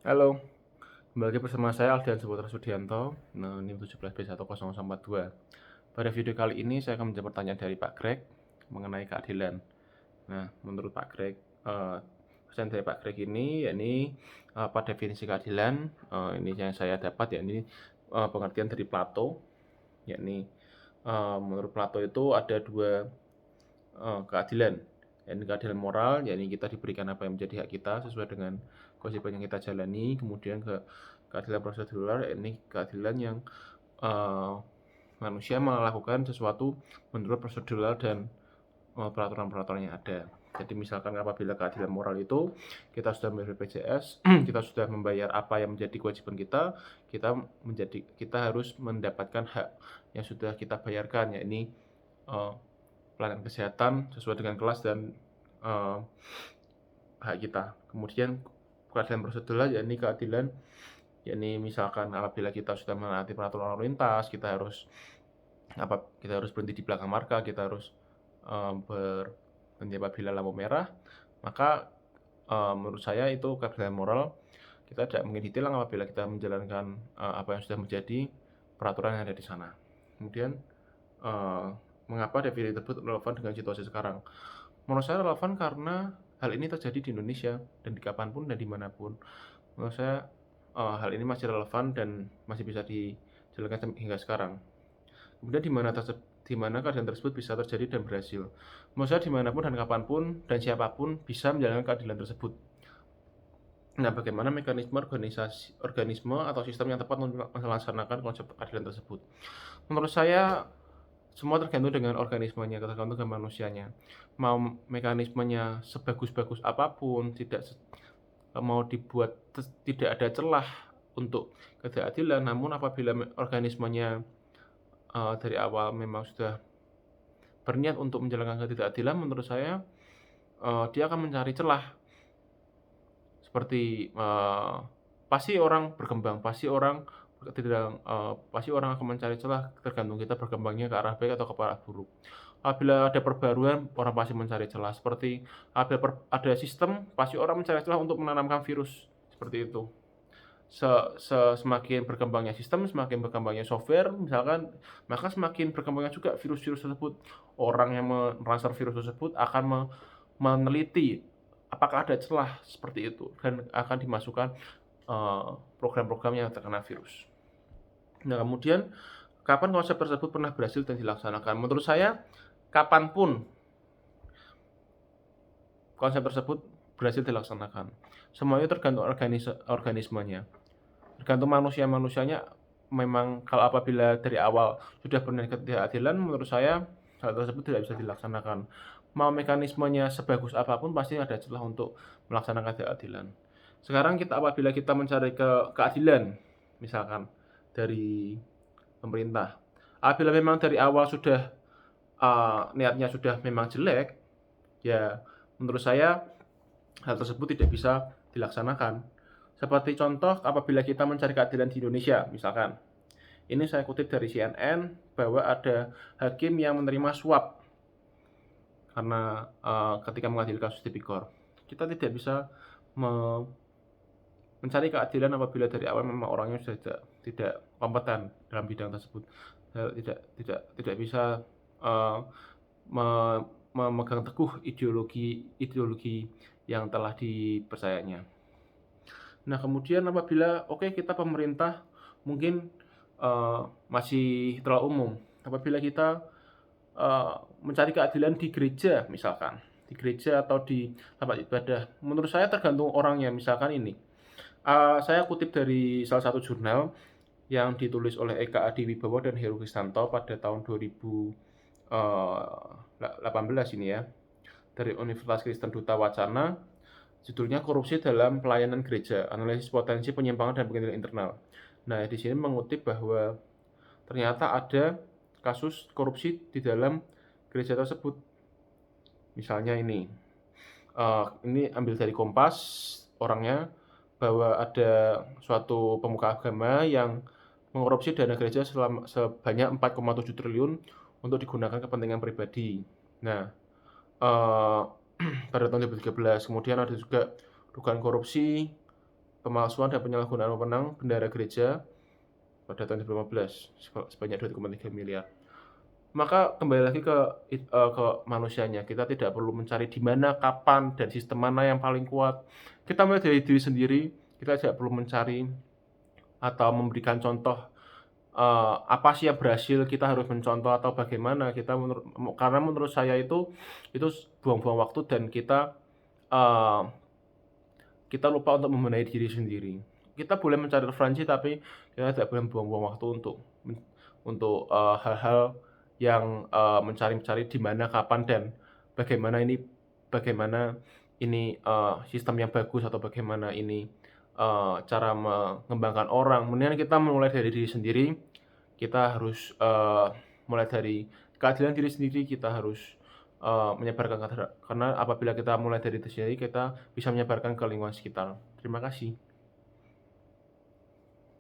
Halo, kembali lagi bersama saya Aldian Saputra Sudianto, NIM 17B10042. Pada video kali ini saya akan menjawab pertanyaan dari Pak Greg mengenai keadilan. Nah, menurut Pak Greg, pesan dari Pak Greg ini, yakni apa definisi keadilan? Ini yang saya dapat, yakni pengertian dari Plato, yakni menurut Plato itu ada dua keadilan, yakni keadilan moral, yakni kita diberikan apa yang menjadi hak kita sesuai dengan kewajiban yang kita jalani. Kemudian keadilan prosedural, yakni keadilan yang manusia melakukan sesuatu menurut prosedural dan peraturan-peraturan yang ada. Jadi misalkan apabila keadilan moral itu kita sudah membayar BPJS, kita sudah membayar apa yang menjadi kewajiban kita harus mendapatkan hak yang sudah kita bayarkan, yakni pelayanan kesehatan sesuai dengan kelas dan hak kita. Kemudian keadilan prosedural, yakni misalkan apabila kita sudah menaati peraturan lalu lintas, kita harus berhenti di belakang marka, kita harus berhenti apabila lampu merah, maka menurut saya itu keadilan moral. Kita tidak mungkin ditilang apabila kita menjalankan apa yang sudah menjadi peraturan yang ada di sana. Kemudian mengapa definisi tersebut relevan dengan situasi sekarang? Menurut saya relevan karena hal ini terjadi di Indonesia dan di kapanpun dan dimanapun. Menurut saya hal ini masih relevan dan masih bisa dijalankan hingga sekarang. Kemudian di mana keadaan tersebut bisa terjadi dan berhasil. Menurut saya dimanapun dan kapanpun dan siapapun bisa menjalankan keadilan tersebut. Nah, bagaimana mekanisme organisme atau sistem yang tepat untuk melaksanakan konsep keadilan tersebut? Menurut saya semua tergantung dengan organismenya, tergantung dengan manusianya. Mau mekanismenya sebagus-bagus apapun, mau dibuat tidak ada celah untuk ketidakadilan, namun apabila organismenya dari awal memang sudah berniat untuk menjalankan ketidakadilan, menurut saya dia akan mencari celah. Seperti pasti orang berkembang, pasti orang akan mencari celah, tergantung kita berkembangnya ke arah baik atau ke arah buruk. Apabila ada perbaruan, orang pasti mencari celah. Seperti ada sistem, pasti orang mencari celah untuk menanamkan virus, seperti itu. Semakin berkembangnya sistem, semakin berkembangnya software misalkan, maka semakin berkembangnya juga virus-virus tersebut. Orang yang mentransfer virus tersebut akan meneliti apakah ada celah seperti itu dan akan dimasukkan program-program yang terkena virus. Nah, kemudian kapan konsep tersebut pernah berhasil dan dilaksanakan? Menurut saya, kapanpun konsep tersebut berhasil dilaksanakan. Semuanya tergantung organismenya. Tergantung manusianya. Memang kalau apabila dari awal sudah berniat ketidakadilan, menurut saya hal tersebut tidak bisa dilaksanakan. Mau mekanismenya sebagus apapun pasti ada celah untuk melaksanakan ketidakadilan. Sekarang apabila kita mencari keadilan, misalkan dari pemerintah, apabila memang dari awal sudah niatnya sudah memang jelek, ya menurut saya hal tersebut tidak bisa dilaksanakan. Seperti contoh apabila kita mencari keadilan di Indonesia, misalkan. Ini saya kutip dari CNN bahwa ada hakim yang menerima suap karena ketika mengadili kasus Tipikor. Kita tidak bisa mencari keadilan apabila dari awal memang orangnya sudah tidak kompeten dalam bidang tersebut. Tidak bisa memegang teguh ideologi yang telah dipercayanya. Nah, kemudian apabila kita pemerintah mungkin masih terlalu umum. Apabila kita mencari keadilan di gereja misalkan, di gereja atau di tempat ibadah, menurut saya tergantung orangnya. Misalkan ini, saya kutip dari salah satu jurnal yang ditulis oleh Eka Adi Wibowo dan Heru Kristanto pada tahun 2018 ini ya, dari Universitas Kristen Duta Wacana. Judulnya Korupsi dalam Pelayanan Gereja, Analisis Potensi Penyimpangan dan Pengendalian Internal. Nah, di sini mengutip bahwa ternyata ada kasus korupsi di dalam gereja tersebut. Misalnya ini ambil dari Kompas orangnya, bahwa ada suatu pemuka agama yang mengkorupsi dana gereja sebanyak 4,7 triliun untuk digunakan kepentingan pribadi. Nah, pada tahun 2013. Kemudian ada juga dugaan korupsi pemalsuan dan penyalahgunaan wewenang bendahara gereja pada tahun 2015 sebanyak 2,3 miliar. Maka kembali lagi ke manusianya, kita tidak perlu mencari di mana, kapan, dan sistem mana yang paling kuat. Kita mulai dari diri sendiri, kita tidak perlu mencari atau memberikan contoh, apa sih yang berhasil, kita harus mencontoh atau bagaimana, karena menurut saya itu buang-buang waktu dan eee, kita lupa untuk membenahi diri sendiri. Kita boleh mencari referensi, tapi kita tidak boleh buang-buang waktu untuk hal-hal yang, mencari-cari di mana, kapan, dan bagaimana ini sistem yang bagus atau bagaimana ini, cara mengembangkan orang. Mendingan kita mulai dari diri sendiri, kita harus, mulai dari keadilan diri sendiri, kita harus, menyebarkan karena apabila kita mulai dari diri sendiri, kita bisa menyebarkan ke lingkungan sekitar. Terima kasih.